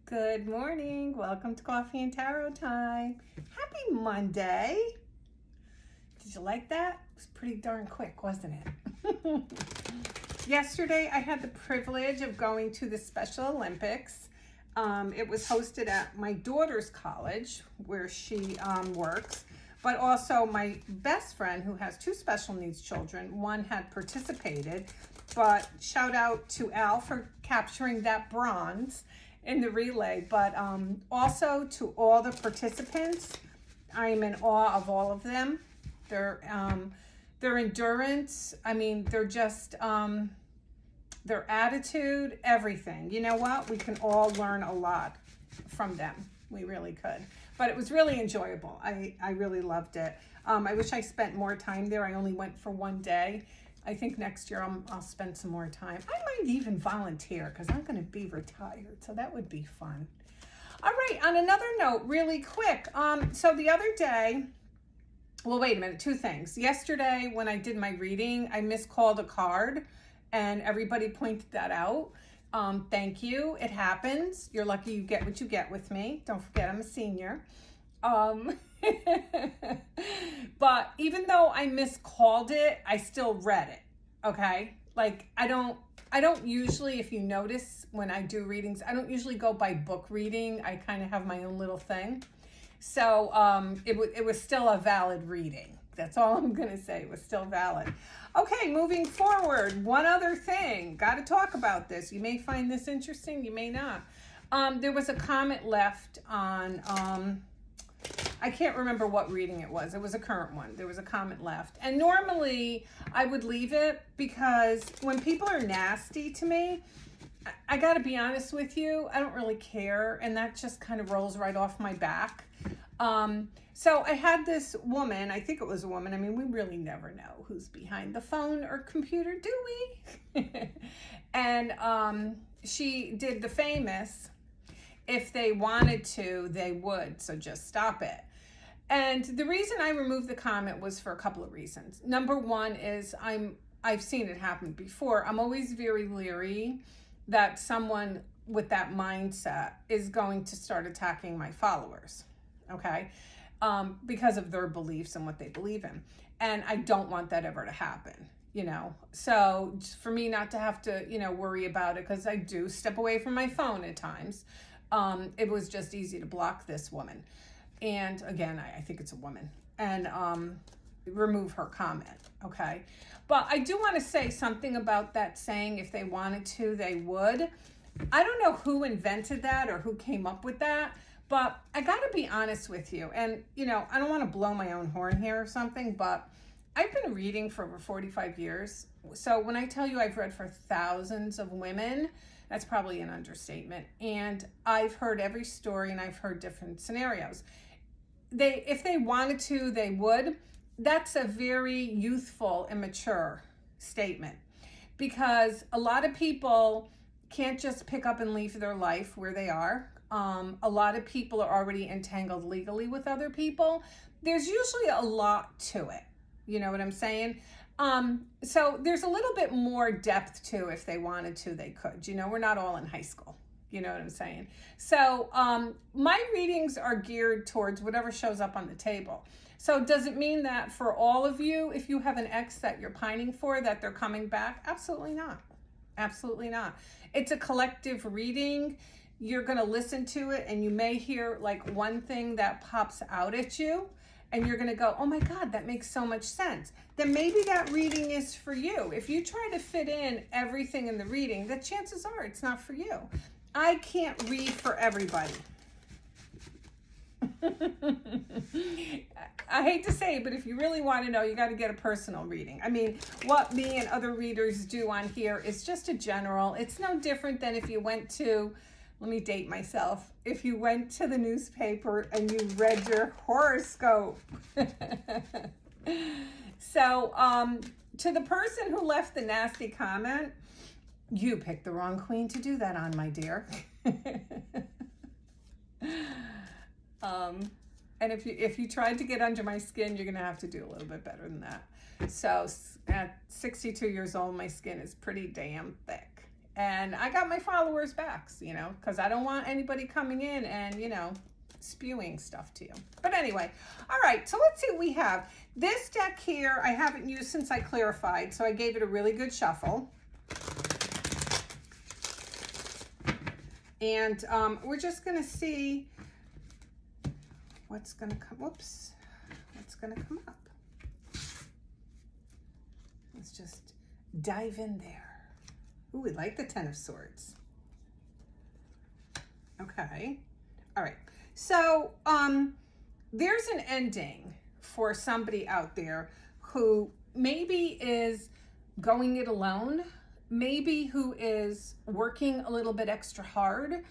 Good morning. Welcome to Coffee and Tarot Time. Happy Monday. Did you like that? It was pretty darn quick, wasn't it? Yesterday, I had the privilege of going to the Special Olympics. It was hosted at my daughter's college where she works, but also my best friend who has two special needs children. One had participated, but shout out to Al for capturing that bronze in the relay, but also to all the participants. I am in awe of all of them. Their endurance, they're just their attitude, everything. You know what? We can all learn a lot from them. We really could. But it was really enjoyable. I really loved it. I wish I spent more time there. I only went for one day. I think next year I'll spend some more time. I might even volunteer because I'm going to be retired. So that would be fun. All right. On another note, really quick. So the other day, well, wait a minute. Two things. Yesterday when I did my reading, I miscalled a card and everybody pointed that out. Thank you. It happens. You're lucky you get what you get with me. Don't forget I'm a senior. But even though I miscalled it, I still read it. Okay. Like I don't usually, if you notice when I do readings, I don't usually go by book reading. I kind of have my own little thing. So, it was still a valid reading. That's all I'm going to say. It was still valid. Okay. Moving forward. One other thing, got to talk about this. You may find this interesting. You may not. There was a comment left on, I can't remember what reading it was. It was a current one. There was a comment left. And normally I would leave it because when people are nasty to me, I got to be honest with you, I don't really care. And that just kind of rolls right off my back. So I had this woman, I think it was a woman. I mean, we really never know who's behind the phone or computer, do we? And she did the famous, if they wanted to, they would. So just stop it. And the reason I removed the comment was for a couple of reasons. Number one is I've seen it happen before. I'm always very leery that someone with that mindset is going to start attacking my followers. Okay. Because of their beliefs and what they believe in. And I don't want that ever to happen, So for me not to have to, worry about it, because I do step away from my phone at times. It was just easy to block this woman. And again, I think it's a woman, and remove her comment. Okay. But I do want to say something about that saying, if they wanted to, they would. I don't know who invented that or who came up with that, but I got to be honest with you. And, I don't want to blow my own horn here or something, but I've been reading for over 45 years. So when I tell you I've read for thousands of women, that's probably an understatement. And I've heard every story and I've heard different scenarios. If they wanted to, they would. That's a very youthful and mature statement, because a lot of people can't just pick up and leave their life where they are. A lot of people are already entangled legally with other people. There's usually a lot to it. You know what I'm saying? So there's a little bit more depth to, if they wanted to, they could. We're not all in high school. You know what I'm saying? So my readings are geared towards whatever shows up on the table. So does it mean that for all of you, if you have an ex that you're pining for, that they're coming back? Absolutely not. Absolutely not. It's a collective reading. You're going to listen to it and you may hear like one thing that pops out at you. And you're going to go, oh my God, that makes so much sense. Then maybe that reading is for you. If you try to fit in everything in the reading, the chances are it's not for you. I can't read for everybody. I hate to say it, but if you really want to know, you got to get a personal reading. I mean, what me and other readers do on here is just a general. It's no different than if you went to, let me date myself, if you went to the newspaper and you read your horoscope. So, to the person who left the nasty comment, you picked the wrong queen to do that on, my dear. And if you tried to get under my skin, you're going to have to do a little bit better than that. So at 62 years old, my skin is pretty damn thick. And I got my followers back, you know, because I don't want anybody coming in and, you know, spewing stuff to you. But anyway, all right, so let's see what we have. This deck here I haven't used since I clarified, so I gave it a really good shuffle. And we're just going to see what's going to come. Whoops. What's going to come up. Let's just dive in there. Ooh, we like the Ten of Swords. Okay. All right. So there's an ending for somebody out there who maybe is going it alone, maybe who is working a little bit extra hard,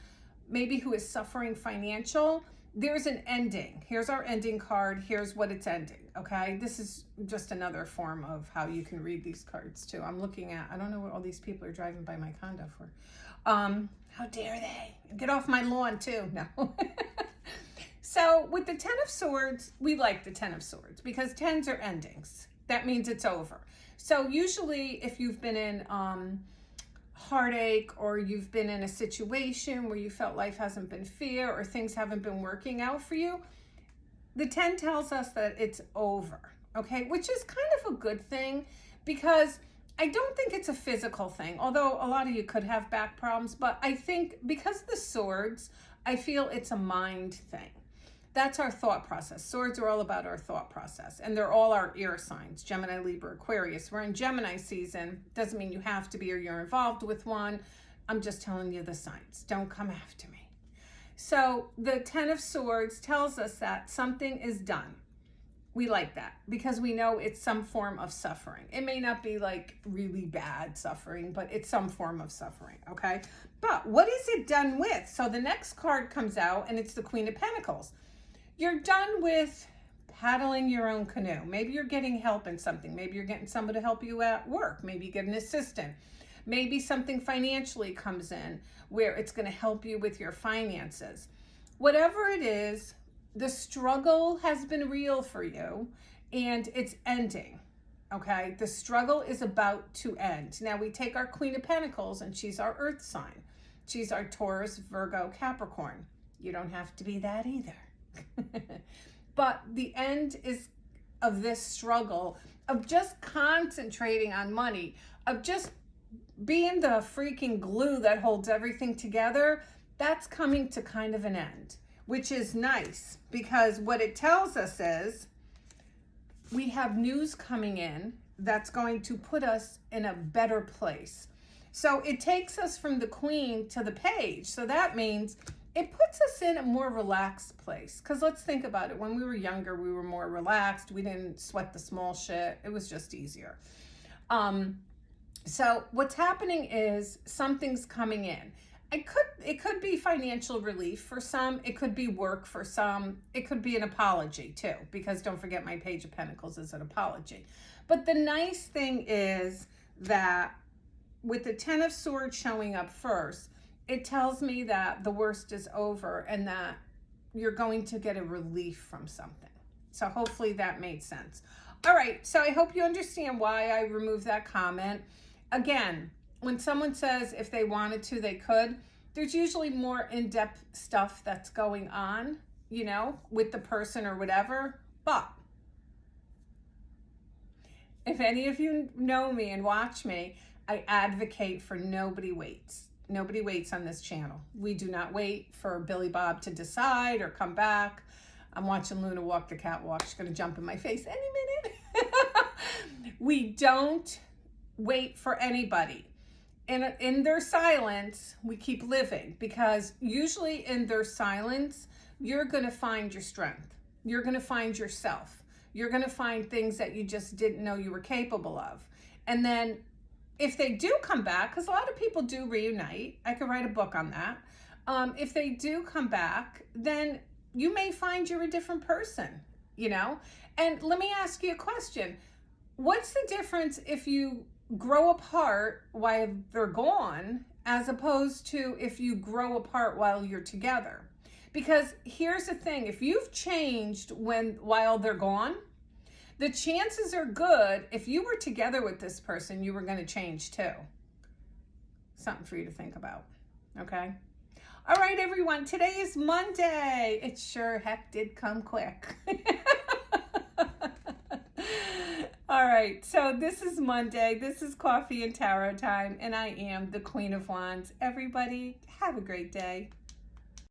maybe who is suffering financial. There's an ending. Here's our ending card. Here's what it's ending. Okay. This is just another form of how you can read these cards too. I'm looking at, I don't know what all these people are driving by my condo for. How dare they? Get off my lawn too. No. So with the Ten of Swords, we like the Ten of Swords because tens are endings. That means it's over. So usually if you've been in heartache, or you've been in a situation where you felt life hasn't been fair or things haven't been working out for you, the 10 tells us that it's over, okay? Which is kind of a good thing, because I don't think it's a physical thing, although a lot of you could have back problems, but I think because the swords, I feel it's a mind thing. That's our thought process. Swords are all about our thought process, and they're all our air signs: Gemini, Libra, Aquarius. We're in Gemini season. Doesn't mean you have to be or you're involved with one. I'm just telling you the signs. Don't come after me. So the Ten of Swords tells us that something is done. We like that because we know it's some form of suffering. It may not be like really bad suffering, but it's some form of suffering, okay? But what is it done with? So the next card comes out, and it's the Queen of Pentacles. You're done with paddling your own canoe. Maybe you're getting help in something. Maybe you're getting somebody to help you at work. Maybe you get an assistant. Maybe something financially comes in where it's going to help you with your finances. Whatever it is, the struggle has been real for you, and it's ending, okay? The struggle is about to end. Now, we take our Queen of Pentacles, and she's our earth sign. She's our Taurus, Virgo, Capricorn. You don't have to be that either. But the end is of this struggle of just concentrating on money, of just being the freaking glue that holds everything together. That's coming to kind of an end, which is nice, because what it tells us is we have news coming in that's going to put us in a better place. So it takes us from the Queen to the Page. So that means it puts us in a more relaxed place. Because let's think about it. When we were younger, we were more relaxed. We didn't sweat the small shit. It was just easier. So what's happening is something's coming in. It could be financial relief for some. It could be work for some. It could be an apology too, because don't forget my Page of Pentacles is an apology. But the nice thing is that with the Ten of Swords showing up first, it tells me that the worst is over and that you're going to get a relief from something. So hopefully that made sense. All right, so I hope you understand why I removed that comment. Again, when someone says if they wanted to, they could, there's usually more in-depth stuff that's going on, you know, with the person or whatever. But if any of you know me and watch me, I advocate for nobody waits. Nobody waits on this channel. We do not wait for Billy Bob to decide or come back. I'm watching Luna walk the catwalk. She's going to jump in my face any minute. We don't wait for anybody. In their silence, we keep living, because usually in their silence, you're going to find your strength. You're going to find yourself. You're going to find things that you just didn't know you were capable of. And then if they do come back, because a lot of people do reunite, I could write a book on that. If they do come back, then you may find you're a different person, you know? And let me ask you a question. What's the difference if you grow apart while they're gone, as opposed to if you grow apart while you're together? Because here's the thing, if you've changed while they're gone, the chances are good if you were together with this person, you were going to change too. something for you to think about. Okay? All right, everyone. Today is Monday. It sure heck did come quick. All right, so this is Monday. This is Coffee and Tarot time, and I am the Queen of Wands. Everybody, have a great day.